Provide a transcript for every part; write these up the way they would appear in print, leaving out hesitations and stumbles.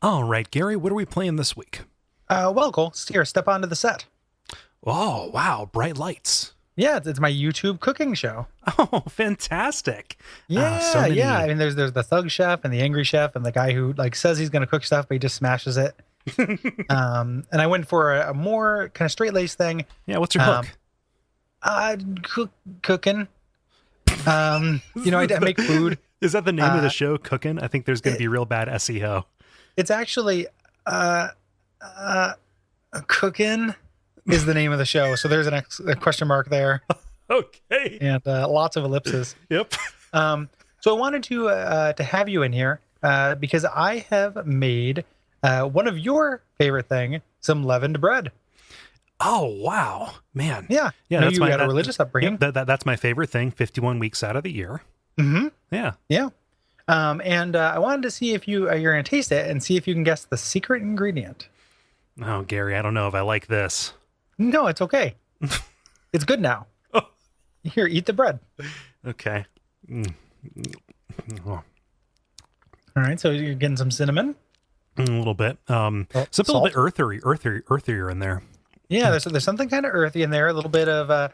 All right, Gary, what are we playing this week? Well, Cole, here, step onto the set. Oh, wow, bright lights. Yeah, it's my YouTube cooking show. Oh, fantastic. Yeah, yeah. I mean, there's the thug chef and the angry chef and the guy who like says he's going to cook stuff, but he just smashes it. And I went for a more kind of straight-laced thing. Yeah, what's your hook? Cooking. I make food. Is that the name of the show, Cooking? I think there's going to be real bad SEO. It's actually Cooking is the name of the show. So there's a question mark there. Okay. And lots of ellipses. Yep. So I wanted to have you in here because I have made one of your favorite thing, some leavened bread. Oh, wow. Man. Yeah. Yeah. That's you got a religious upbringing. That's my favorite thing. 51 weeks out of the year. Mm-hmm. Yeah. Yeah. And I wanted to see if you're going to taste it and see if you can guess the secret ingredient. Oh, Gary, I don't know if I like this. No, it's okay. It's good now. Oh. Here, eat the bread. Okay. Oh. All right. So you're getting some cinnamon. A little bit. Something a little bit earthier in there. Yeah, there's something kind of earthy in there. A little bit of a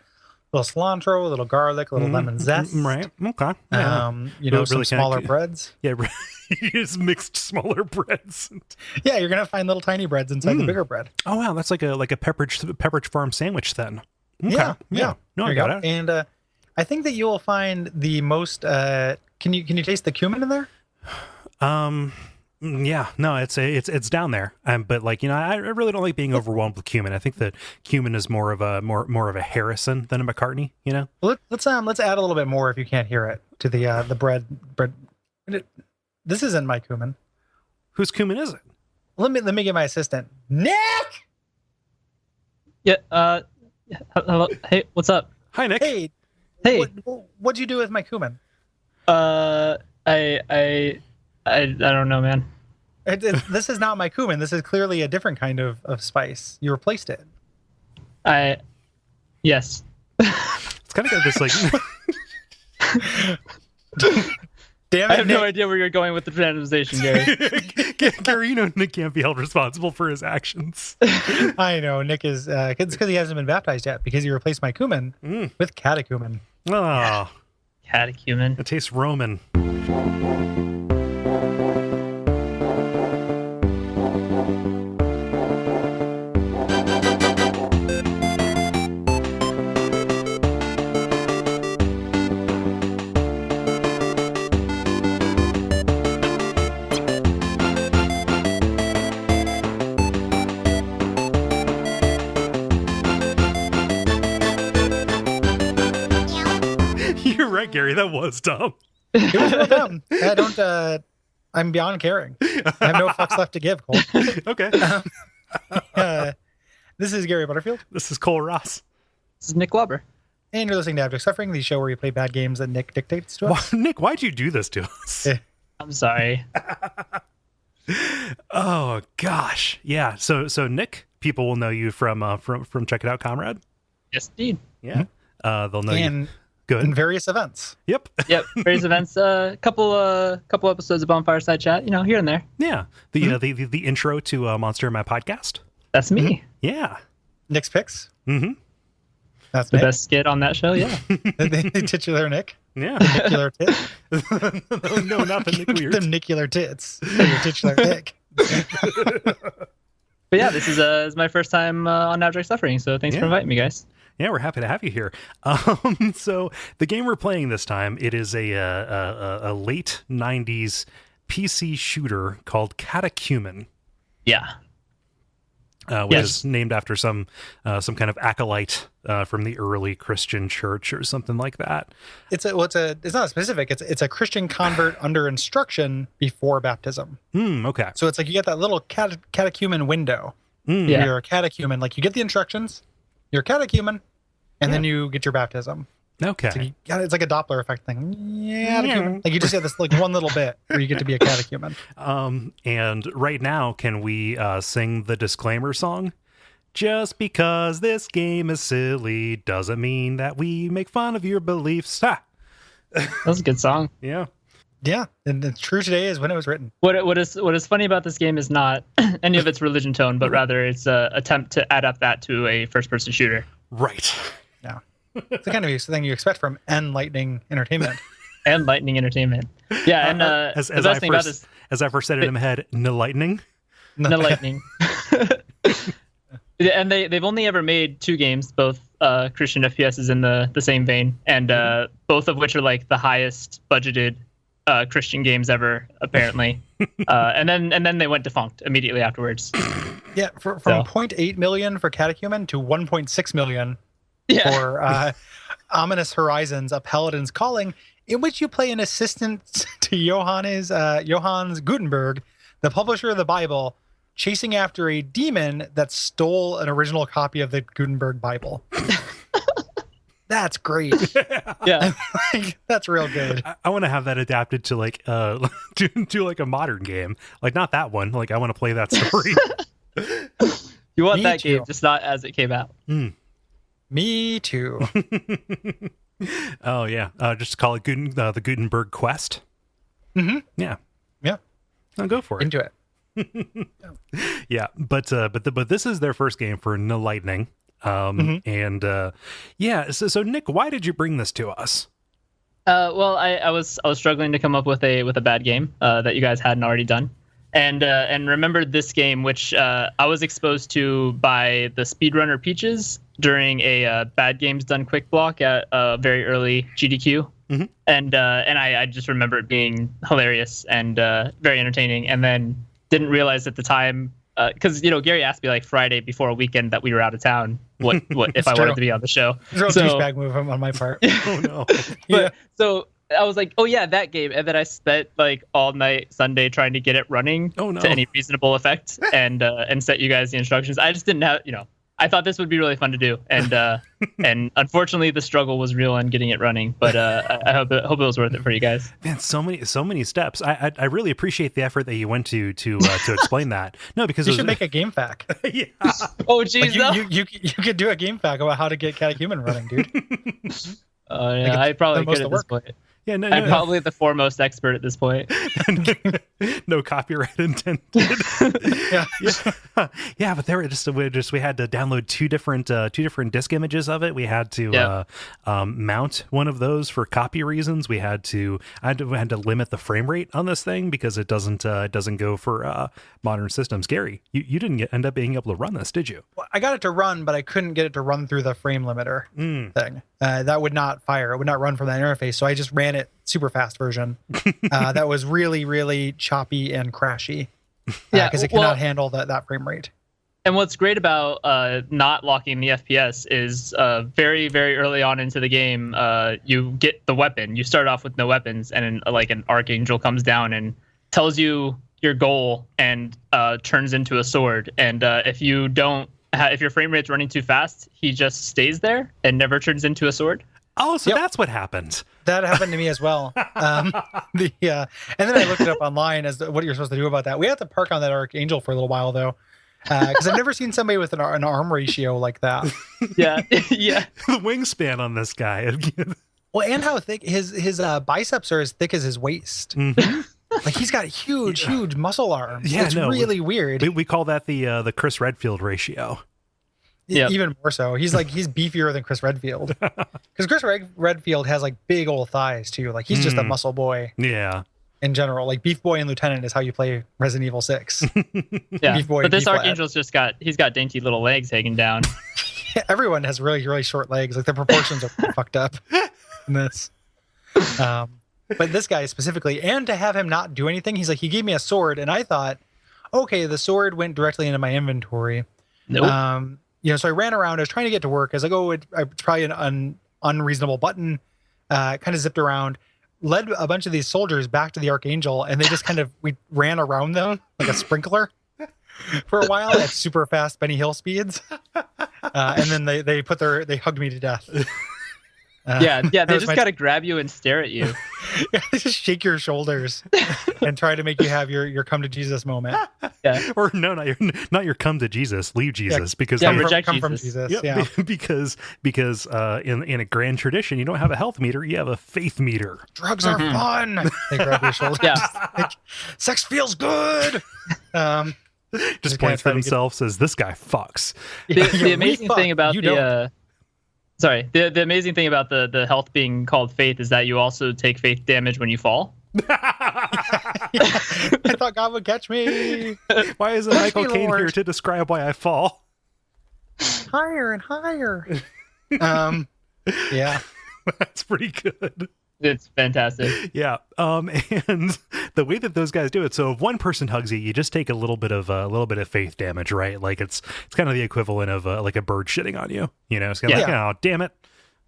little cilantro, a little garlic, a little lemon zest. Right. Okay. Yeah. Some really smaller breads. Yeah. You just mixed smaller breads. Yeah, you're gonna find little tiny breads inside the bigger bread. Oh wow, that's like a Pepperidge Farm sandwich then. Okay. Yeah. No, I got it. And I think that you will find the most. Can you taste the cumin in there? Yeah, no, it's down there. But I really don't like being overwhelmed with cumin. I think that cumin is more of a Harrison than a McCartney. Well, let's add a little bit more if you can't hear it to the bread. This isn't my cumin. Whose cumin is it? Let me get my assistant, Nick. Yeah. Hello. Hey, what's up? Hi, Nick. Hey. What'd you do with my cumin? I don't know, man. This is not my cumin. This is clearly a different kind of spice. You replaced it. Yes. It's kind of got this like. Damn it! I have no idea where you're going with the randomization, Gary. Gary, Nick can't be held responsible for his actions. I know Nick is because he hasn't been baptized yet because he replaced my cumin with catechumen. Oh, Catechumen. It tastes Roman. You're right, Gary. That was dumb. It was real dumb. I'm beyond caring. I have no fucks left to give, Cole. Okay. This is Gary Butterfield. This is Cole Ross. This is Nick Glauber. And you're listening to Abject Suffering, the show where we play bad games that Nick dictates to us. Nick, why'd you do this to us? I'm sorry. Oh gosh, yeah. So Nick, people will know you from Check It Out, Comrade. Yes, indeed. Yeah. They'll know you. Good. In various events. Yep. Various events. Couple episodes of Bonfireside Chat. Here and there. Yeah. The intro to Monster in My Podcast. That's me. Yeah. Nick's picks. Mm-hmm. That's the Nick. best skit on that show. Yeah. the titular Nick. Yeah. Nicular tit. No, not the Nick Weird. The Nicular tits. Your titular Nick. But yeah, this is my first time on Abject Suffering, so thanks for inviting me, guys. Yeah, we're happy to have you here. So the game we're playing this time, it is a late 90s PC shooter called Catechumen. Yeah. Which is named after some kind of acolyte from the early Christian church or something like that. It's not specific. It's a Christian convert under instruction before baptism. Okay. So it's like you get that little catechumen window. Yeah. You're a catechumen. Like you get the instructions, you're a catechumen, and then you get your baptism. Okay. So it's like a Doppler effect thing. Yeah. Like you just have this like one little bit where you get to be a catechumen. And right now, can we sing the disclaimer song? Just because this game is silly doesn't mean that we make fun of your beliefs. Ha! That was a good song. Yeah. Yeah, and it's true today is when it was written. What is funny about this game is not any of its religion tone, but rather its attempt to adapt that to a first-person shooter. Right. Yeah, it's the kind of thing you expect from Lightning Entertainment. And Lightning Entertainment. Yeah, and the best thing about this, as I first said it in my head, no lightning. No Lightning. And they've only ever made 2 games, both Christian FPS is in the same vein, and both of which are like the highest budgeted Christian games ever, apparently. And then they went defunct immediately afterwards. Yeah, from 0.8 million for Catechumen to 1.6 million for Ominous Horizons: A Paladin's Calling, in which you play an assistant to Johannes Gutenberg, the publisher of the Bible, chasing after a demon that stole an original copy of the Gutenberg Bible. That's great. Yeah. Like, that's real good. I want to have that adapted to like to like a modern game. Like not that one. Like I want to play that story. You want Me that too. game, just not as it came out. Me too. Oh yeah. Just call it the Gutenberg Quest. Mm-hmm. Yeah. Yeah. I'll go for it. Into it. Yeah, but this is their first game for No Lightning. And so Nick, why did you bring this to us? Well, I was struggling to come up with a bad game that you guys hadn't already done, and remembered this game, which I was exposed to by the speedrunner Peaches during a Bad Games Done Quick block at a very early GDQ. Mm-hmm. And I just remember it being hilarious and very entertaining, and then didn't realize at the time, because Gary asked me like Friday before a weekend that we were out of town what if I wanted to be on the show. It's a real douchebag move on my part. Oh no. But so I was like, oh yeah, that game, and then I spent like all night Sunday trying to get it running to any reasonable effect, and set you guys the instructions. I just didn't have, I thought this would be really fun to do, and and unfortunately the struggle was real on getting it running. But I hope it was worth it for you guys. Man, so many steps. I really appreciate the effort that you went to explain that. No, because you should make a game fact. Yeah. Oh geez, like you could do a game fact about how to get Catechumen running, dude. Yeah, I probably could at this point. Yeah, no, I'm probably the foremost expert at this point. No copyright intended. Yeah, but we had to download two different disk images of it. We had to mount one of those for copy reasons. I had to limit the frame rate on this thing because it doesn't go for modern systems. Gary, you didn't end up being able to run this, did you? Well, I got it to run, but I couldn't get it to run through the frame limiter thing. That would not fire. It would not run from that interface. So I just ran it super fast version. That was really, really choppy and crashy. Because it cannot handle that frame rate. And what's great about not locking the FPS is very, very early on into the game, you get the weapon. You start off with no weapons, and an archangel comes down and tells you your goal and turns into a sword. And if you don't, if your frame rate's running too fast, he just stays there and never turns into a sword. Oh, so that's what happened. That happened to me as well. And then I looked it up online as to what you're supposed to do about that. We had to park on that archangel for a little while though, because I've never seen somebody with an arm ratio like that. Yeah. The wingspan on this guy. Well, and how thick his biceps are as thick as his waist. Mm-hmm. Like he's got huge muscle arms. Yeah, it's really weird. We call that the Chris Redfield ratio. Yeah, even more so. He's beefier than Chris Redfield, because Chris Redfield has like big old thighs too. Like he's just a muscle boy. Yeah. In general, like Beef Boy and Lieutenant is how you play Resident Evil 6. Yeah, Beef Boy, but this Beef archangel's he's got dainty little legs hanging down. Everyone has really, really short legs. Like the proportions are fucked up in this. But this guy specifically, and to have him not do anything, he gave me a sword, and I thought, okay, the sword went directly into my inventory. Nope. So I ran around. I was trying to get to work. As I go, it's probably an unreasonable button. Kind of zipped around, led a bunch of these soldiers back to the Archangel, and they just we ran around them like a sprinkler for a while at super fast Benny Hill speeds. And then they hugged me to death. Yeah, they just gotta grab you and stare at you. Yeah, they just shake your shoulders and try to make you have your come to Jesus moment. Yeah. Or no, not your come to Jesus, leave Jesus, because reject come from Jesus. Jesus. Yeah. because in a grand tradition, you don't have a health meter, you have a faith meter. Drugs are fun. They grab your shoulders. Yeah. Like, sex feels good. Just points to themselves, says this guy fucks. The amazing thing about the amazing thing about the health being called faith is that you also take faith damage when you fall. I thought God would catch me. Why isn't Michael Caine here to describe why I fall? Higher and higher. Yeah. That's pretty good. It's fantastic. Yeah. And the way that those guys do it, so if one person hugs you, you just take a little bit of faith damage, right? Like it's kind of the equivalent of like a bird shitting on you. You know, it's kind of like, oh, damn it.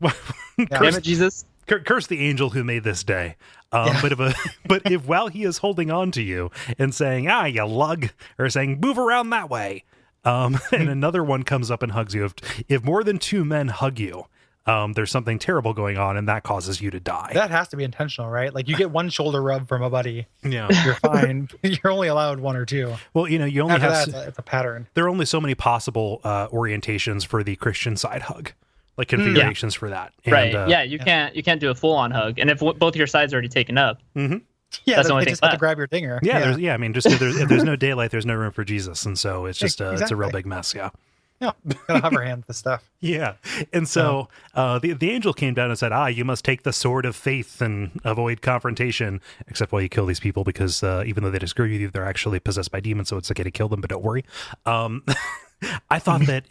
Damn it, Jesus. Curse the angel who made this day. But if while he is holding on to you and saying, you lug, or saying, move around that way, and another one comes up and hugs you, if more than two men hug you, there's something terrible going on, and that causes you to die. That has to be intentional, right? Like you get one shoulder rub from a buddy. Yeah. You're fine. You're only allowed one or two. Well, you only have... It's a pattern. There are only so many possible orientations for the Christian side hug. Like configurations for that. And, right. You can't do a full-on hug. And if both your sides are already taken up... Mm-hmm. Yeah, that's the only they thing just have to grab your dinger. I mean, just if there's no daylight, there's no room for Jesus, and so it's just it's a real big mess. Yeah. Yeah, gotta hover hand the stuff. Yeah, and so the angel came down and said, you must take the sword of faith and avoid confrontation, except while you kill these people, because even though they disagree with you, they're actually possessed by demons, so it's okay to kill them, but don't worry. I thought that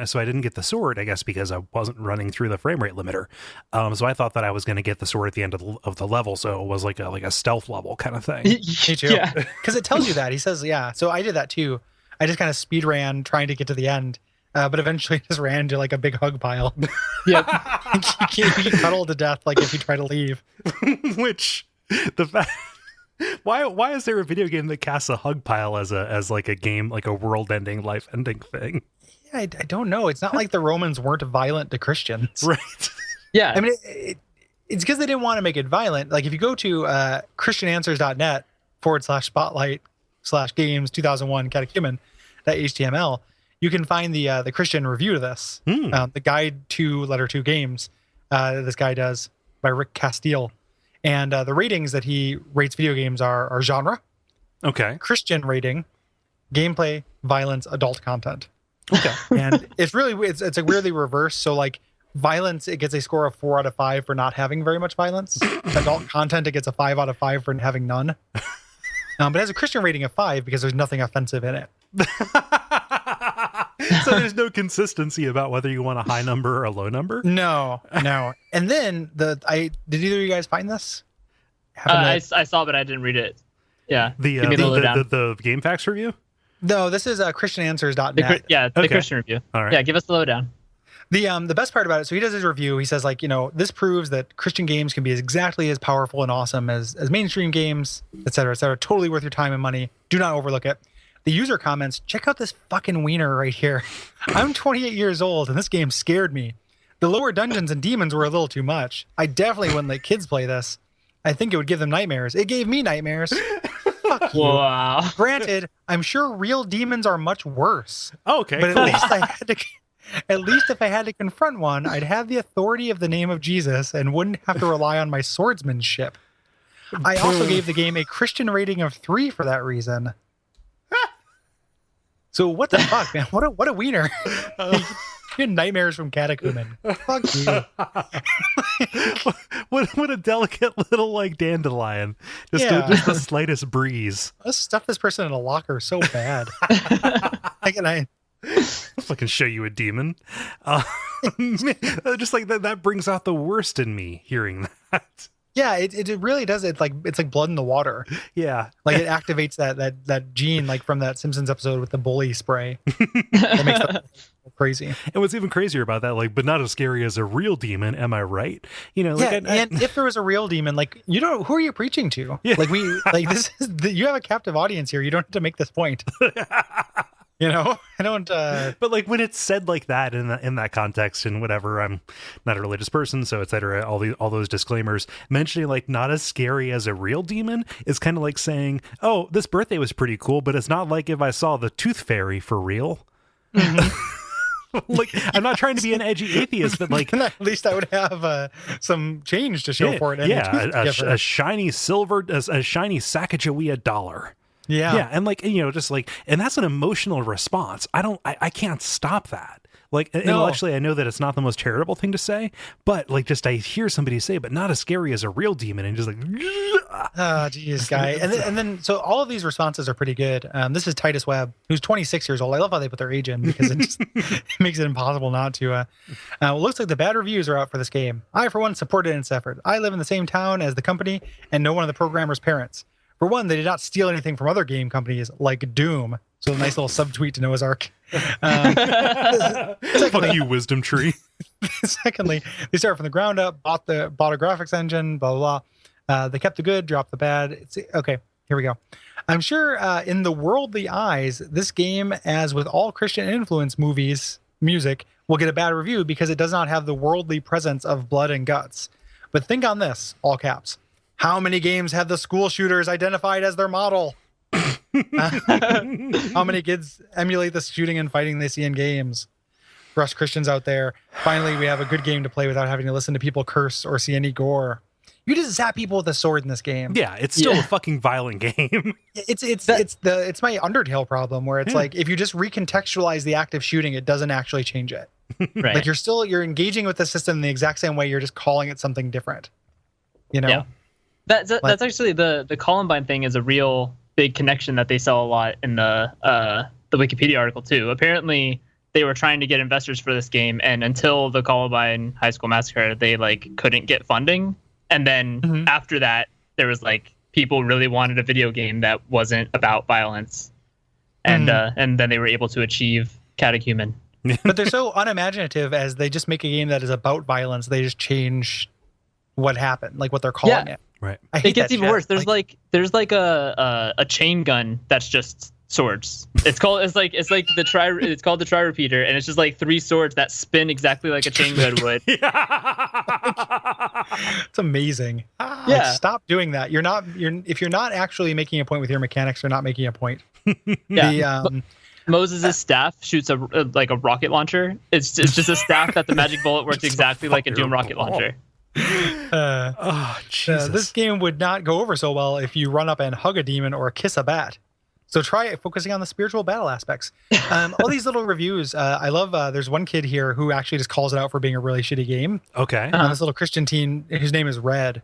so I didn't get the sword, I guess, because I wasn't running through the frame rate limiter. So I thought that I was going to get the sword at the end of the level, so it was like a stealth level kind of thing. Me too. Yeah, because it tells you that. He says, so I did that too. I just kind of speed ran trying to get to the end. But eventually just ran to like a big hug pile. Yep. you cuddle to death like if you try to leave. Which the fact why is there a video game that casts a hug pile as like a game, like a world ending, life ending thing? Yeah, I don't know. It's not like the Romans weren't violent to Christians. Right. Yeah. I mean it's because they didn't want to make it violent. Like if you go to christiananswers.net/spotlight/games 2001 catechumen.html, you can find the Christian review to this, the guide to Letter 2 games. This guy does by Rick Castile, and the ratings that he rates video games are genre, Christian rating, gameplay, violence, adult content. Okay, and it's a weirdly reversed. So like violence, it gets a score of 4 out of 5 for not having very much violence. Adult content, it gets a 5 out of 5 for having none. But it has a Christian rating of 5 because there's nothing offensive in it. So there's no consistency about whether you want a high number or a low number? No. And then did either of you guys find this? I saw, but I didn't read it. Yeah. The GameFAQs review? No, this is christiananswers.net. The Christian review. All right. Yeah, give us the lowdown. The best part about it, so he does his review, he says, like, this proves that Christian games can be exactly as powerful and awesome as mainstream games, et cetera, et cetera. Totally worth your time and money. Do not overlook it. The user comments, check out this fucking wiener right here. I'm 28 years old and this game scared me. The lower dungeons and demons were a little too much. I definitely wouldn't let kids play this. I think it would give them nightmares. It gave me nightmares. Fuck you. Wow. Granted, I'm sure real demons are much worse. Okay. But at least if I had to confront one, I'd have the authority of the name of Jesus and wouldn't have to rely on my swordsmanship. I also gave the game a Christian rating of 3 for that reason. So what the fuck, man? What a wiener. You nightmares from Catechumen. Fuck you. what a delicate little like dandelion. Just the slightest breeze. Let's stuff this person in a locker so bad. I'll fucking show you a demon. Just like that brings out the worst in me hearing that. Yeah, it really does. It's like blood in the water. Yeah, like it activates that gene, like from that Simpsons episode with the bully spray. That makes that crazy. And what's even crazier about that, like, but not as scary as a real demon. Am I right? And if there was a real demon, like, who are you preaching to? Yeah. Like this is you have a captive audience here. You don't have to make this point. You know, I don't. But like when it's said like that in that context and whatever, I'm not a religious person, so etc. All those disclaimers, mentioning like not as scary as a real demon is kind of like saying, "Oh, this birthday was pretty cool, but it's not like if I saw the tooth fairy for real." Like, I'm not trying to be an edgy atheist, but like at least I would have some change to show for it. And a shiny silver, a shiny Sacagawea dollar. Yeah. And like, just like, and that's an emotional response. I can't stop that. Like, intellectually, I know that it's not the most charitable thing to say, but like, just I hear somebody say, but not as scary as a real demon, and just like, oh, geez, guy. And then, so all of these responses are pretty good. This is Titus Webb, who's 26 years old. I love how they put their age in because it makes it impossible not to. It looks like the bad reviews are out for this game. I, for one, supported its effort. I live in the same town as the company and know one of the programmer's parents. For one, they did not steal anything from other game companies like Doom. So a nice little subtweet to Noah's Ark. Fuck you, wisdom tree. Secondly, they started from the ground up, bought a graphics engine, blah, blah, blah. They kept the good, dropped the bad. Okay, here we go. I'm sure in the worldly eyes, this game, as with all Christian influence music, will get a bad review because it does not have the worldly presence of blood and guts. But think on this, all caps. How many games have the school shooters identified as their model? How many kids emulate the shooting and fighting they see in games? For us Christians out there, finally we have a good game to play without having to listen to people curse or see any gore. You just zap people with a sword in this game. Yeah, it's still a fucking violent game. It's my Undertale problem where it's like if you just recontextualize the act of shooting, it doesn't actually change it. Right. Like you're engaging with the system in the exact same way. You're just calling it something different. You know. Yeah. That's actually the Columbine thing is a real big connection that they sell a lot in the Wikipedia article too. Apparently, they were trying to get investors for this game, and until the Columbine High School Massacre, they like couldn't get funding. And then after that, there was like people really wanted a video game that wasn't about violence, and then they were able to achieve Catechumen. But they're so unimaginative as they just make a game that is about violence. They just change what happened, like what they're calling it. Right. It gets even worse. There's like a chain gun that's just swords. It's called the Tri Repeater, and it's just like 3 swords that spin exactly like a chain gun would. It's amazing. Yeah. Like, stop doing that. If you're not actually making a point with your mechanics, you're not making a point. Yeah. Moses' staff shoots a rocket launcher. It's just a staff that the magic bullet works exactly like a Doom rocket launcher. Jesus. This game would not go over so well if you run up and hug a demon or kiss a bat. So try focusing on the spiritual battle aspects. All these little reviews, I love. There's one kid here who actually just calls it out for being a really shitty game. Okay. This little Christian teen, whose name is Red,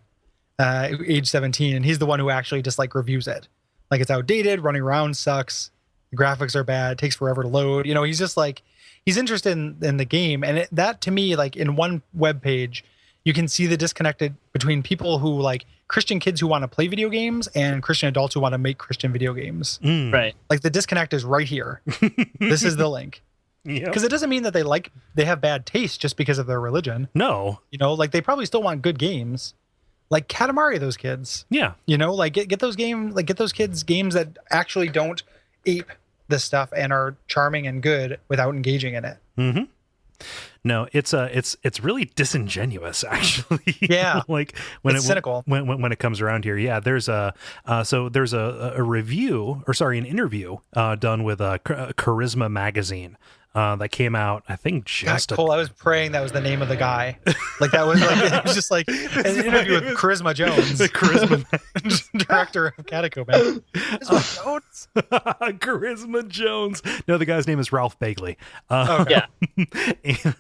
age 17, and he's the one who actually just like reviews it. Like it's outdated, running around sucks, the graphics are bad, takes forever to load. You know, he's just like he's interested in the game, and that to me, like in one web page, you can see the disconnect between people who like Christian kids who want to play video games and Christian adults who want to make Christian video games. Right. Like the disconnect is right here. This is the link. Because it doesn't mean that they have bad taste just because of their religion. No. You know, like they probably still want good games. Like Katamari, those kids. Yeah. You know, like get those kids games that actually don't ape this stuff and are charming and good without engaging in it. Mm-hmm. No, it's really disingenuous, actually. Yeah, like when it's cynical when it comes around here. Yeah, there's a review, or sorry, an interview done with Charisma magazine that came out, I think just Cole, I was praying that was the name of the guy. Like that was like it was just like an interview with Charisma Jones, the Charisma director of Catechumen. Charisma Jones. Charisma Jones. No, the guy's name is Ralph Bagley. Yeah.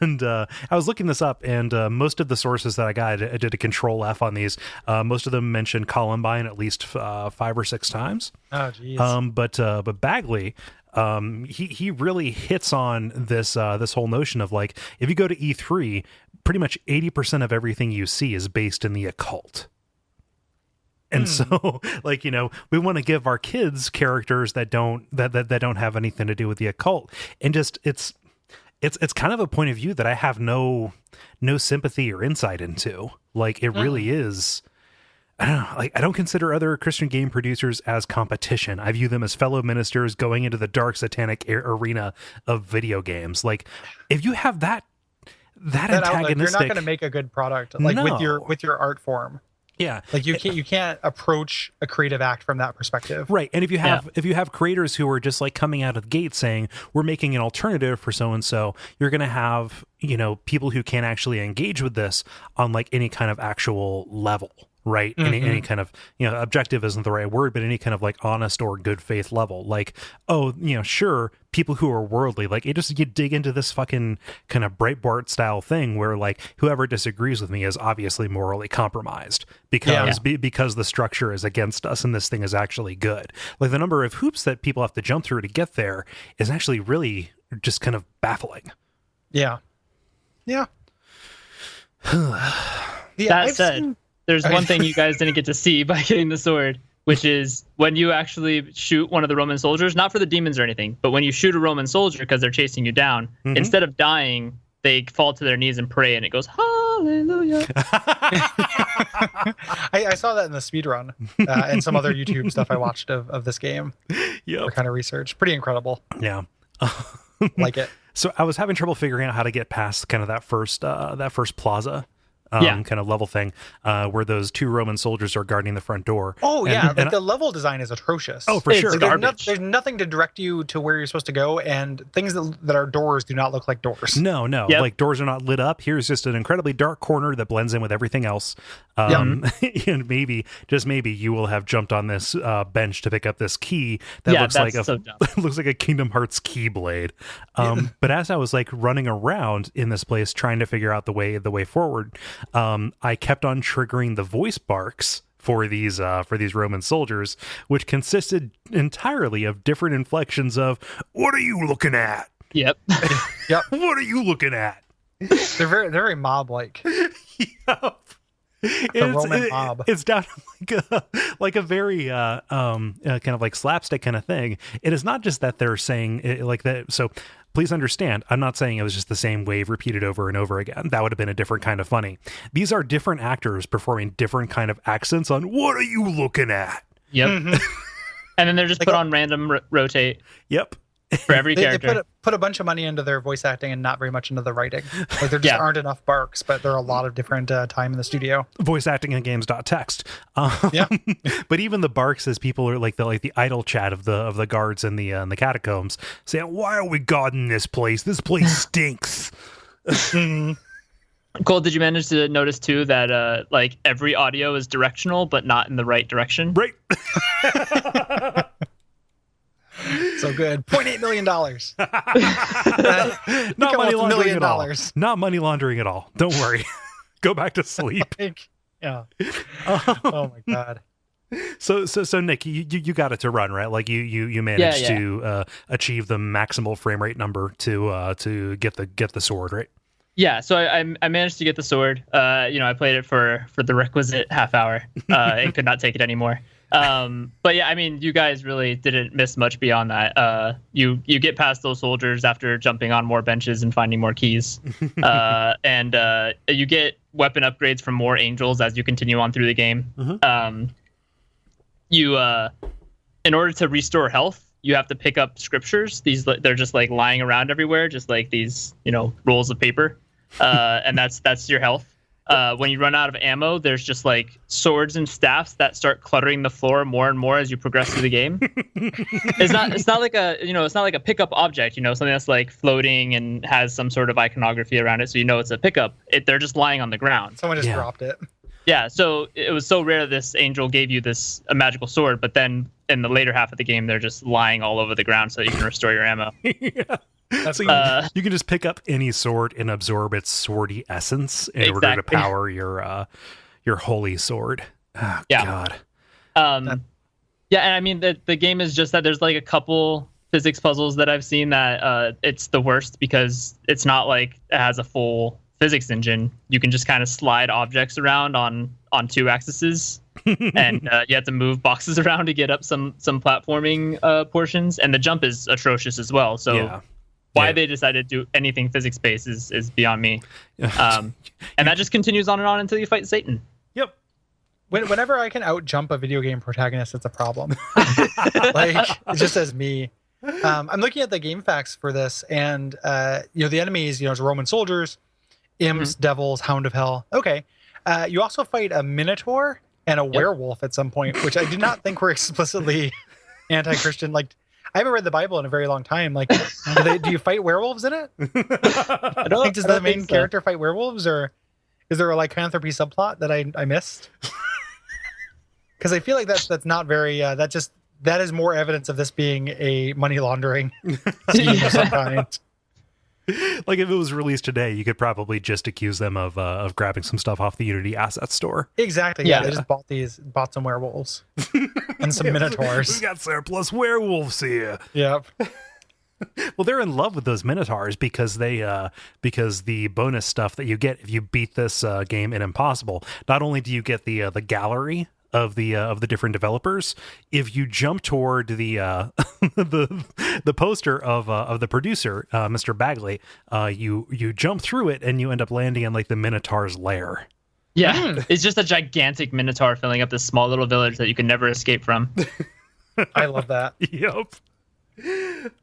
And I was looking this up, and most of the sources that I got, I did a control F on these. Most of them mentioned Columbine at least 5 or 6 times. Oh, geez. But Bagley, he really hits on this whole notion of like, if you go to E3, pretty much 80% of everything you see is based in the occult. And so, like, you know, we want to give our kids characters that don't have anything to do with the occult, and just it's kind of a point of view that I have no sympathy or insight into. Like, it really is. I don't know, like I don't consider other Christian game producers as competition. I view them as fellow ministers going into the dark satanic arena of video games. Like if you have that antagonistic, outlet, you're not going to make a good product like with your art form. Yeah, like you can't approach a creative act from that perspective, right? And if you have creators who are just like coming out of the gate saying we're making an alternative for so and so, you're going to have people who can't actually engage with this on like any kind of actual level. Right. Any kind of, objective isn't the right word, but any kind of like honest or good faith level. Like, sure, people who are worldly, like you dig into this fucking kind of Breitbart style thing where like whoever disagrees with me is obviously morally compromised because the structure is against us and this thing is actually good. Like the number of hoops that people have to jump through to get there is actually really just kind of baffling. Yeah. Yeah. That said, there's one thing you guys didn't get to see by getting the sword, which is when you actually shoot one of the Roman soldiers, not for the demons or anything, but when you shoot a Roman soldier because they're chasing you down, instead of dying, they fall to their knees and pray, and it goes, hallelujah. I saw that in the speedrun and some other YouTube stuff I watched of this game. Yeah. Kind of research. Pretty incredible. Yeah. Like it. So I was having trouble figuring out how to get past kind of that first plaza. Kind of level thing where those two Roman soldiers are guarding the front door. Oh, and the level design is atrocious. Oh, for sure. There's nothing to direct you to where you're supposed to go, and things that are doors do not look like doors. No. Yep. Like doors are not lit up. Here's just an incredibly dark corner that blends in with everything else. And maybe, just maybe, you will have jumped on this bench to pick up this key that looks like looks like a Kingdom Hearts keyblade. But as I was like running around in this place trying to figure out the way forward, I kept on triggering the voice barks for these Roman soldiers, which consisted entirely of different inflections of "What are you looking at?" Yep. Yep. What are you looking at? They're very mob-like. Yep. Roman mob. It's down like a very kind of like slapstick kind of thing. It is not just that they're saying it like that. So please understand, I'm not saying it was just the same wave repeated over and over again. That would have been a different kind of funny. These are different actors performing different kind of accents on "What are you looking at?" Yep. And then they're just put on random rotate. Yep. For every character. They put a bunch of money into their voice acting and not very much into the writing. Like there just aren't enough barks, but there are a lot of different time in the studio. Voice acting in games.txt. Yeah. But even the barks as people are like the idle chat of the guards in the catacombs saying, "Why are we guarding this place? This place stinks." Cole, did you manage to notice too that like every audio is directional but not in the right direction? Right. So good. $0.8 million. Not money laundering at all. Not money laundering at all. Don't worry. Go back to sleep. Yeah. Oh my God. So Nick, you got it to run, right? Like you managed to achieve the maximal frame rate number to get the sword, right? Yeah, so I managed to get the sword. I played it for the requisite half hour. I could not take it anymore. But yeah, I mean, you guys really didn't miss much beyond that. You get past those soldiers after jumping on more benches and finding more keys. And you get weapon upgrades from more angels as you continue on through the game. In order to restore health, you have to pick up scriptures. They're just like lying around everywhere, just like these, rolls of paper. And that's your health. When you run out of ammo, there's just like swords and staffs that start cluttering the floor more and more as you progress through the game. It's not like a pickup object, something that's like floating and has some sort of iconography around it, so it's a pickup. They're just lying on the ground. Someone just dropped it. Yeah, so it was so rare this angel gave you a magical sword, but then in the later half of the game, they're just lying all over the ground so that you can restore your ammo. Yeah. So you can just pick up any sword and absorb its swordy essence in order to power your holy sword. Oh, God. And I mean the game is just that there's like a couple physics puzzles that I've seen that it's the worst because it's not like it has a full physics engine. You can just kind of slide objects around on two axes, and you have to move boxes around to get up some platforming portions, and the jump is atrocious as well. So. Why they decided to do anything physics-based is beyond me. And that just continues on and on until you fight Satan. Yep. Whenever I can out jump a video game protagonist, it's a problem. Like, it just says me. I'm looking at the game facts for this, and the enemies, is Roman soldiers, imps, devils, hound of hell. Okay. You also fight a minotaur and a werewolf at some point, which I did not think were explicitly anti-Christian. Like, I haven't read the Bible in a very long time. Like, do you fight werewolves in it? I don't think, does the main character fight werewolves, or is there a lycanthropy subplot that I missed? Because I feel like that's not very. That is more evidence of this being a money laundering scheme of some kind. Like, if it was released today, you could probably just accuse them of grabbing some stuff off the Unity asset store. Exactly. Yeah, they just bought some werewolves and some minotaurs. We got surplus werewolves here. Yep. Well, they're in love with those minotaurs because because the bonus stuff that you get if you beat this game in Impossible. Not only do you get the gallery of the different developers, if you jump toward the the poster of the producer, Mr. Bagley, you jump through it and you end up landing in like the Minotaur's lair. Yeah, it's just a gigantic Minotaur filling up this small little village that you can never escape from. I love that. Yep.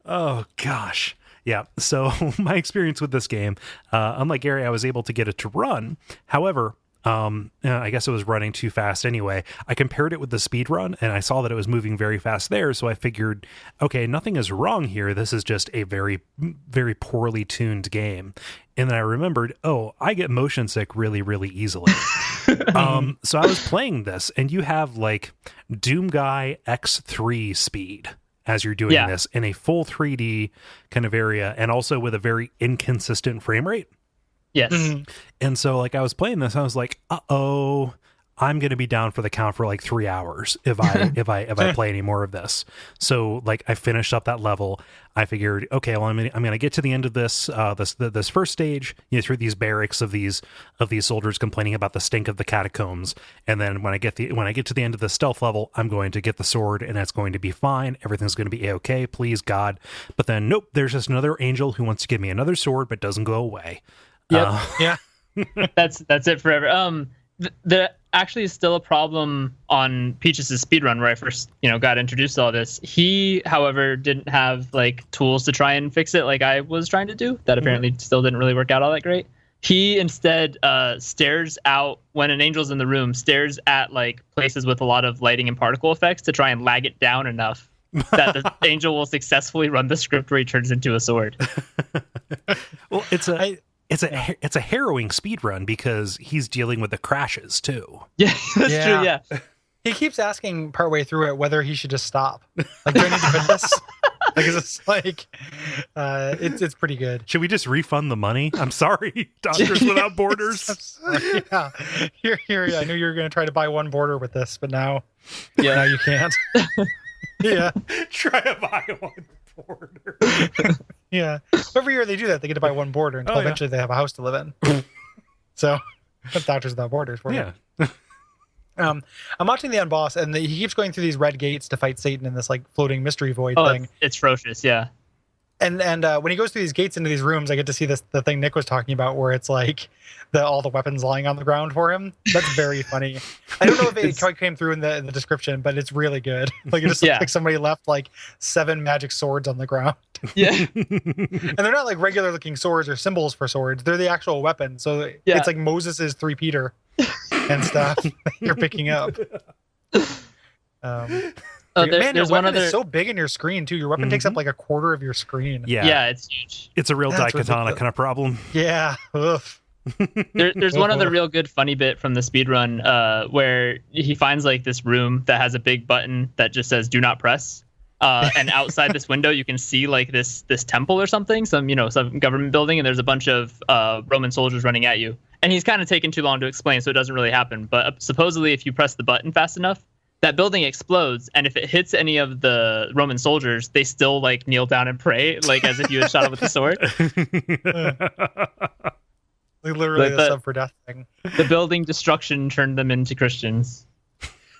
Oh gosh. Yeah. So my experience with this game, unlike Gary, I was able to get it to run. However, I guess it was running too fast anyway. I compared it with the speed run and I saw that it was moving very fast there. So I figured, okay, nothing is wrong here. This is just a very, very poorly tuned game. And then I remembered, I get motion sick really, really easily. So I was playing this and you have like Doom Guy X3 speed as you're doing this in a full 3D kind of area and also with a very inconsistent frame rate. Yes. Mm-hmm. And so like I was playing this, I was like, I'm going to be down for the count for like 3 hours if I play any more of this. So like I finished up that level. I figured, okay, well I'm going to get to the end of this this first stage, through these barracks of these soldiers complaining about the stink of the catacombs. And then when I get to the end of the stealth level, I'm going to get the sword and it's going to be fine. Everything's going to be okay, please God. But then nope, there's just another angel who wants to give me another sword but doesn't go away. Yep. Yeah. That's it forever. There actually is still a problem on Peaches' speedrun where I first, got introduced to all this. He, however, didn't have like tools to try and fix it like I was trying to do. That apparently still didn't really work out all that great. He instead stares out when an angel's in the room, stares at like places with a lot of lighting and particle effects to try and lag it down enough that the angel will successfely run the script where he turns into a sword. Well, it's a harrowing speed run because he's dealing with the crashes too. Yeah, that's true. Yeah, he keeps asking partway through it whether he should just stop. Like, do I need to quit this? Like, it's like, it's pretty good. Should we just refund the money? I'm sorry, Doctors Without Borders. Yeah, here. I knew you were going to try to buy one border with this, but now you can't. Yeah, try to buy one border. Yeah, every year they do that. They get to buy one border until eventually they have a house to live in. So that's Doctors Without Borders for you. I'm watching the Unboss, and he keeps going through these red gates to fight Satan in this like floating mystery void thing. It's ferocious, yeah. And when he goes through these gates into these rooms, I get to see the thing Nick was talking about, where it's like all the weapons lying on the ground for him. That's very funny. I don't know if it quite came through in the description, but it's really good. Like, it just looks like somebody left like 7 magic swords on the ground. Yeah. And they're not like regular looking swords or symbols for swords. They're the actual weapon. So it's like Moses's 3 Peter and stuff that you're picking up. Man, your weapon is so big in your screen too. Your weapon takes up like a quarter of your screen. Yeah, it's huge. It's a real Daikatana kind of problem. Yeah. Oof. There's one other real good funny bit from the speedrun where he finds like this room that has a big button that just says "Do not press," and outside this window you can see like this temple or something, some government building, and there's a bunch of Roman soldiers running at you. And he's kind of taken too long to explain, so it doesn't really happen. But supposedly, if you press the button fast enough, that building explodes, and if it hits any of the Roman soldiers, they still like kneel down and pray, like as if you had shot them with a sword. Literally the sub for death thing. The building destruction turned them into Christians.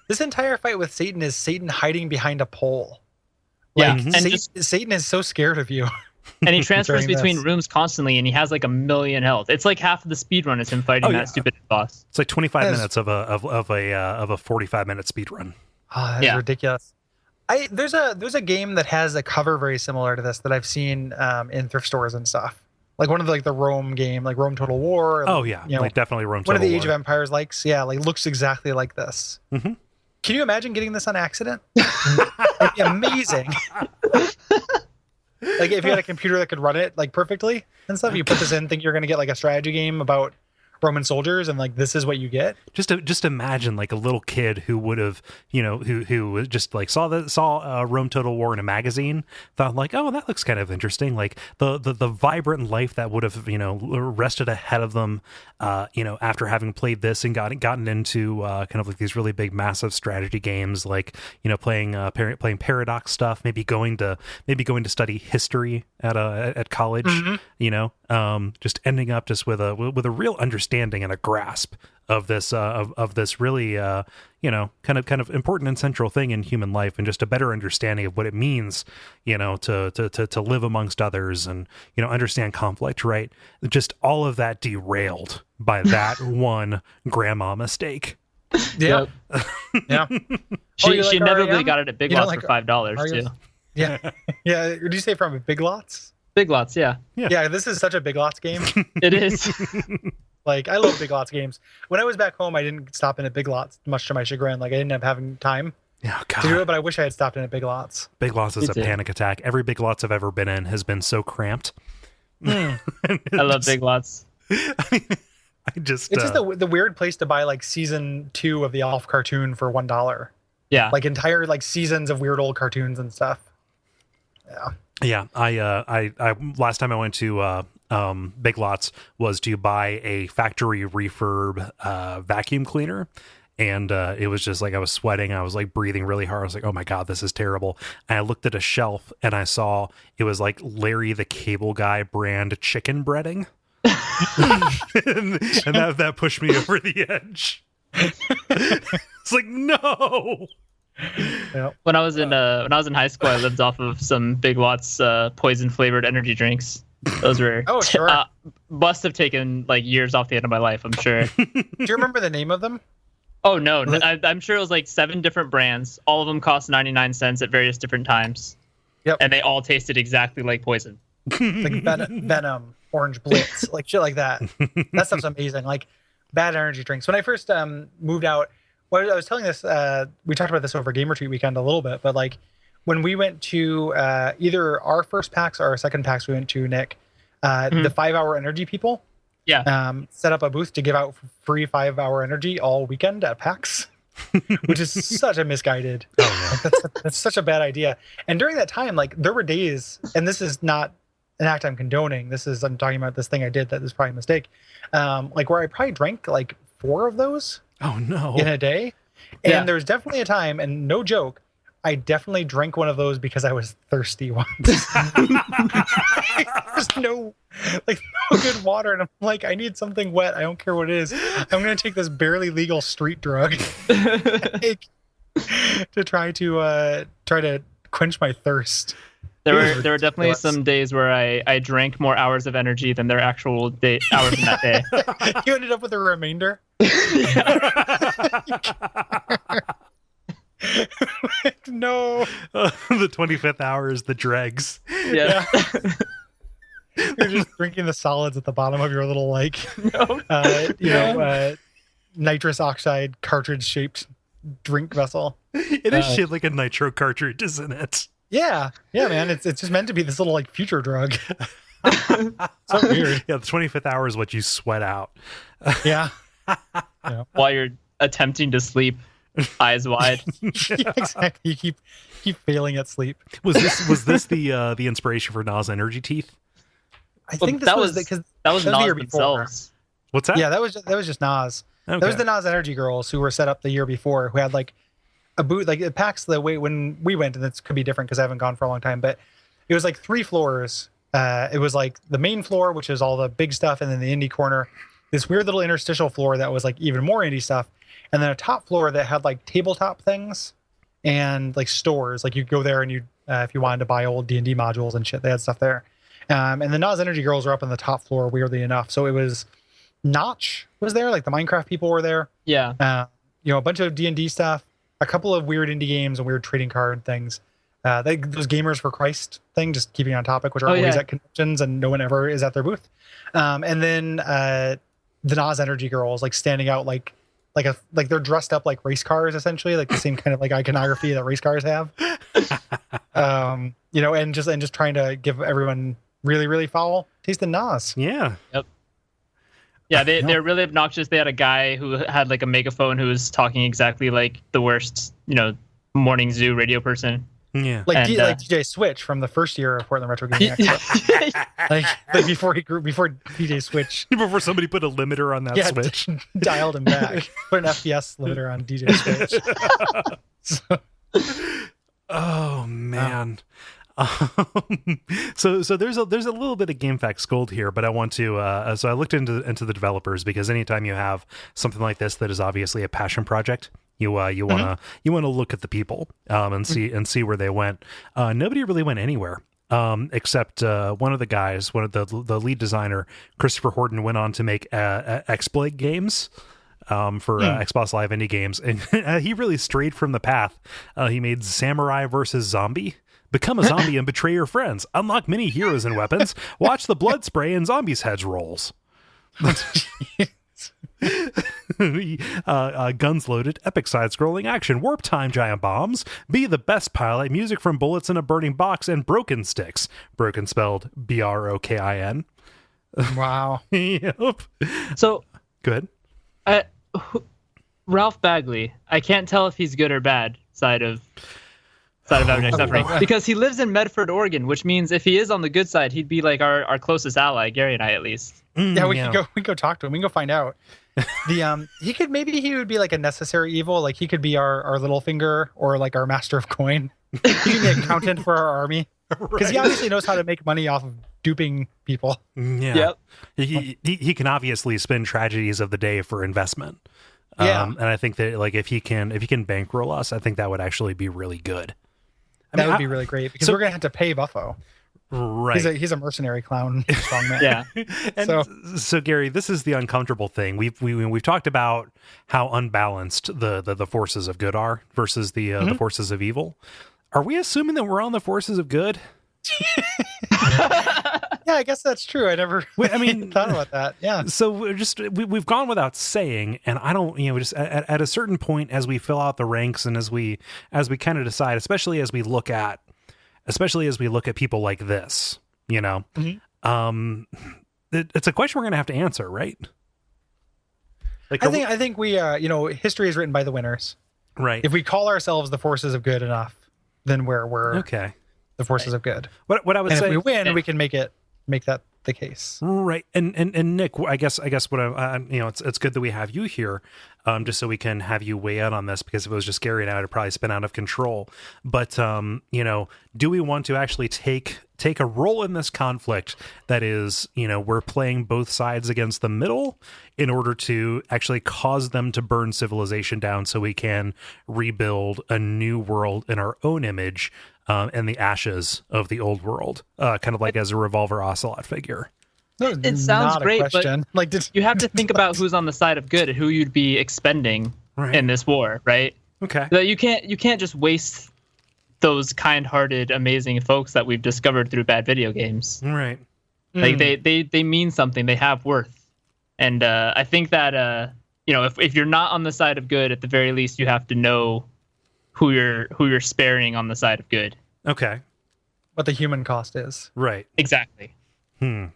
This entire fight with Satan is Satan hiding behind a pole. Yeah, Like, and Satan is so scared of you. And he transfers between this. rooms constantly, and he has like 1,000,000 health. It's like half of the speed run is him fighting that stupid boss. It's like 25 minutes of a 45-minute speed run. Oh, that's ridiculous. There's a game that has a cover very similar to this that I've seen in thrift stores and stuff. Like one of the Rome game, like Rome Total War. Oh yeah, like definitely Rome Total War. One of the War. Age of Empires likes, like looks exactly like this. Mm-hmm. Can you imagine getting this on accident? It'd be amazing. Like if you had a computer that could run it like perfectly and stuff, you put this in, think you're going to get like a strategy game about Roman soldiers, and like this is what you get. Just imagine like a little kid who would have, who just like saw Rome Total War in a magazine, thought like, oh, that looks kind of interesting. Like the vibrant life that would have rested ahead of them, after having played this and gotten into kind of like these really big massive strategy games, like playing Paradox stuff, maybe going to study history at college, Mm-hmm. just ending up just with a real understanding and a grasp of this really kind of important and central thing in human life, and just a better understanding of what it means to live amongst others and understand conflict, right? Just all of that derailed by that one grandma mistake. Yeah. Yeah. She inevitably got it at Big Lots for $5 too. Yeah. Yeah. Did you say from Big Lots? Big Lots, yeah. This is such a Big Lots game. It is. Like, I love Big Lots games. When I was back home, I didn't stop in at Big Lots, much to my chagrin. Like, I didn't have having time to do it, but I wish I had stopped in at Big Lots. Big Lots is a panic attack. Every Big Lots I've ever been in has been so cramped. I love Big Lots. It's just the weird place to buy, like, season 2 of the Alf cartoon for $1. Yeah. Like, entire, like, seasons of weird old cartoons and stuff. Yeah. Yeah, I last time I went to Big Lots was to buy a factory refurb vacuum cleaner, and it was just like I was sweating, I was like breathing really hard. I was like, oh my god, this is terrible. And I looked at a shelf and I saw it was like Larry the Cable Guy brand chicken breading, and that pushed me over the edge. It's like, no. Yep. When I was in high school, I lived off of some Big Lots poison flavored energy drinks. Those were must have taken like years off the end of my life, I'm sure. Do you remember the name of them? Oh no, I'm sure it was like 7 different brands. All of them cost 99 cents at various different times. Yep. And they all tasted exactly like poison. Like Venom, Orange Blitz, like shit like that. That stuff's amazing. Like bad energy drinks. When I first moved out, well, I was telling this, we talked about this over Game Retreat weekend a little bit, but like when we went to either our first PAX or our second PAX we went to, Nick, the 5-hour energy people set up a booth to give out free 5-hour energy all weekend at PAX, which is such a misguided. Like, that's such a bad idea. And during that time, like there were days, and this is not an act I'm condoning. I'm talking about this thing I did that was probably a mistake. Like where I probably drank like 4 of those. Oh no! In a day, and there's definitely a time, and no joke, I definitely drank one of those because I was thirsty once. There's no good water, and I'm like, I need something wet. I don't care what it is. I'm gonna take this barely legal street drug to try to quench my thirst. There were definitely some days where I drank more hours of energy than their actual hours in that day. You ended up with a remainder. No. The 25th hour is the dregs. Yeah. You're just drinking the solids at the bottom of your little nitrous oxide cartridge shaped drink vessel. It is shaped like a nitro cartridge, isn't it? Yeah, man. It's just meant to be this little like future drug. So weird. Yeah, the 25th hour is what you sweat out. Yeah. While you're attempting to sleep, eyes wide. Yeah, exactly. You keep failing at sleep. Was this the inspiration for Nas Energy Teeth? I think that was because that was Nas the year themselves. What's that? Yeah, that was just Nas. Okay. That was the Nas Energy girls who were set up the year before, who had like a booth, like it packs the way when we went, and this could be different because I haven't gone for a long time, but it was like 3 floors. It was like the main floor, which is all the big stuff, and then the indie corner, this weird little interstitial floor that was like even more indie stuff, and then a top floor that had like tabletop things and like stores. Like you go there and you if you wanted to buy old D&D modules and shit. They had stuff there. And the Nas Energy Girls were up on the top floor, weirdly enough. So it was Notch was there, like the Minecraft people were there. Yeah. A bunch of D&D stuff, a couple of weird indie games and weird trading card things. Those Gamers for Christ thing, just keeping on topic, which are always at conventions and no one ever is at their booth. And then the Nas Energy Girls, like standing out like they're dressed up like race cars, essentially, like the same kind of like iconography that race cars have. And just trying to give everyone really, really foul taste of Nas. Yeah. Yep. Yeah, they're really obnoxious. They had a guy who had like a megaphone who was talking exactly like the worst, morning zoo radio person. Yeah, like DJ Switch from the first year of Portland Retro Gaming Expo. like before DJ Switch, before somebody put a limiter on that Switch, dialed him back, put an FPS limiter on DJ Switch. Oh man. So there's a little bit of GameFAQs gold here, but I want to so I looked into the developers, because anytime you have something like this that is obviously a passion project, you want to look at the people and see where they went. Nobody really went anywhere except one of the guys, one of the lead designer, Christopher Horton, went on to make X-Blade games for Xbox Live Indie Games, and he really strayed from the path. He made Samurai versus Zombie. Become a zombie and betray your friends. Unlock many heroes and weapons. Watch the blood spray and zombies' heads rolls. Guns loaded, epic side-scrolling action, warp time giant bombs, be the best pilot, music from bullets in a burning box, and broken sticks. Broken spelled Brokin. Wow. Yep. So good. Ralph Bagley. I can't tell if he's good or bad side of Abject Suffering, because he lives in Medford, Oregon, which means if he is on the good side, he'd be like our closest ally, Gary and I, at least. Yeah, we could go talk to him. We can go find out. He would be like a necessary evil. Like he could be our little finger, or like our master of coin. He could be an accountant for our army, because he obviously knows how to make money off of duping people. Yeah. Yep. He can obviously spin tragedies of the day for investment. Yeah. And I think that like if he can bankroll us, I think that would actually be really good. That would be really great, because we're gonna have to pay Buffo. Right. He's a mercenary clown strong man. Yeah. And so Gary, this is the uncomfortable thing. We've talked about how unbalanced the forces of good are versus the forces of evil. Are we assuming that we're on the forces of good? Yeah, I guess that's true. I never thought about that. Yeah. So we've gone without saying, and I don't, just at a certain point, as we fill out the ranks and as we kind of decide, especially as we look at people like this, it's a question we're going to have to answer, right? Like, I think we, history is written by the winners, right? If we call ourselves the forces of good enough, then we're okay. The forces of good. What I would say, if we win, we can make that the case, right? And Nick, I guess what it's good that we have you here, just so we can have you weigh in on this, because if it was just Gary and I, would probably spin out of control. But do we want to actually take a role in this conflict that is, we're playing both sides against the middle in order to actually cause them to burn civilization down, so we can rebuild a new world in our own image, and the ashes of the old world, kind of like as a Revolver Ocelot figure. It sounds great, but you have to think about who's on the side of good and who you'd be expending in this war, right? Okay. So you can't just waste those kind-hearted, amazing folks that we've discovered through bad video games. Right. Like they mean something. They have worth, and I think that if you're not on the side of good, at the very least, you have to know who you're sparing on the side of good. Okay. What the human cost is. Right. Exactly. Yeah.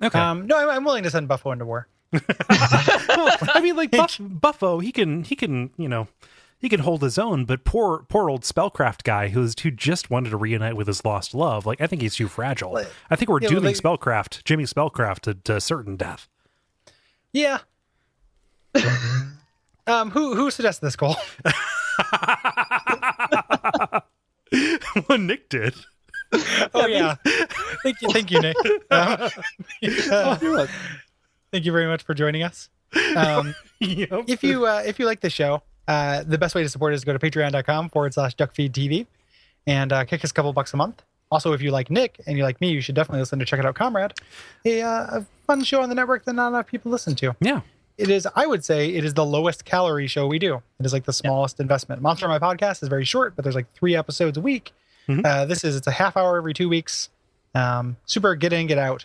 Okay. No, I'm willing to send Buffo into war. Well, I mean, like Buffo, he can hold his own, but poor old Spellcraft guy who just wanted to reunite with his lost love. Like, I think he's too fragile. I think we're dooming Jimmy Spellcraft to certain death. Yeah. Who suggested this goal? Well, Nick did. Oh yeah. Thank you, Nick. Thank you very much for joining us. Yep. If you like the show, the best way to support it is to go to patreon.com/Duckfeed.tv. and kick us a couple bucks a month. Also, if you like Nick and you like me, you should definitely listen to Check It Out, Comrade, a fun show on the network that not enough people listen to. Yeah. It is, I would say, it is the lowest calorie show we do. It is like the smallest investment. Monster My Podcast is very short, but there's like 3 episodes a week. Mm-hmm. It's a half hour every 2 weeks. Super get in, get out.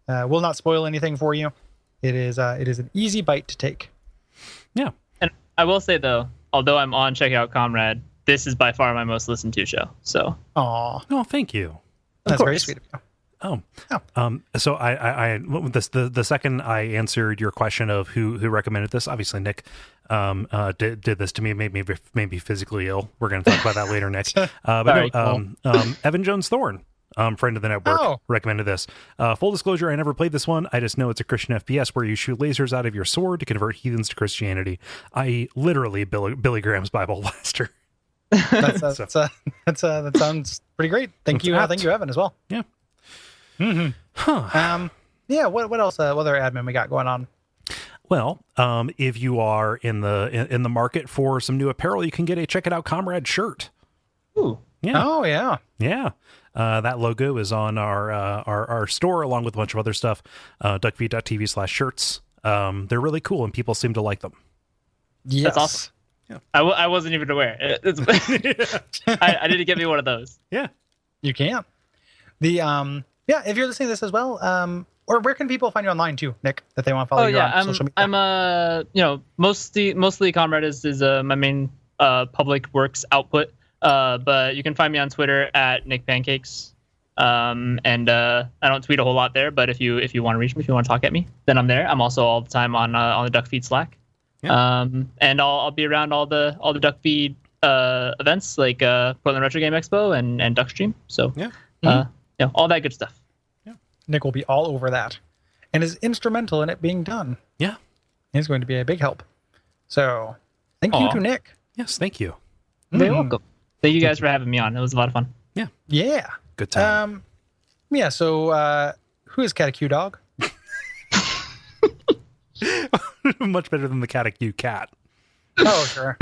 Will not spoil anything for you. It is an easy bite to take. Yeah. And I will say, though, although I'm on Check It Out, Comrade, this is by far my most listened to show. So. Aw. Oh, thank you. That's very sweet of you. So the second I answered your question of who recommended this, obviously Nick did this to me, made me physically ill. We're going to talk about that later, Nick. Evan Jones Thorne, friend of the network, recommended this. Full disclosure, I never played this one. I just know it's a Christian FPS where you shoot lasers out of your sword to convert heathens to Christianity. I literally Billy Graham's Bible blaster. That sounds pretty great. Thank you, Evan, as well. Yeah. Mm-hmm. Huh. What else? What other admin we got going on? Well, if you are in the market for some new apparel, you can get a Check It Out, Comrade shirt. Ooh. Yeah. Oh yeah. Yeah. That logo is on our store along with a bunch of other stuff. Duckfeed.tv/shirts. They're really cool and people seem to like them. Yes. That's awesome. Yeah. I wasn't even aware. I need to get me one of those. Yeah. You can. If you're listening to this as well, or where can people find you online too, Nick, that they want to follow you on social media? I'm mostly Comrade is my main public works output. But you can find me on Twitter at Nick Pancakes. And I don't tweet a whole lot there, but if you want to reach me, if you want to talk at me, then I'm there. I'm also all the time on the Duckfeed Slack. Yeah. And I'll be around all the Duckfeed events like Portland Retro Game Expo and Duckstream. So all that good stuff. Yeah. Nick will be all over that and is instrumental in it being done. Yeah. He's going to be a big help. So thank you to Nick. Yes, thank you. You're welcome. Thank you guys for having me on. It was a lot of fun. Yeah. Yeah. Good time. So who is Catechu Dog? Much better than the Catechu Cat. Oh, sure.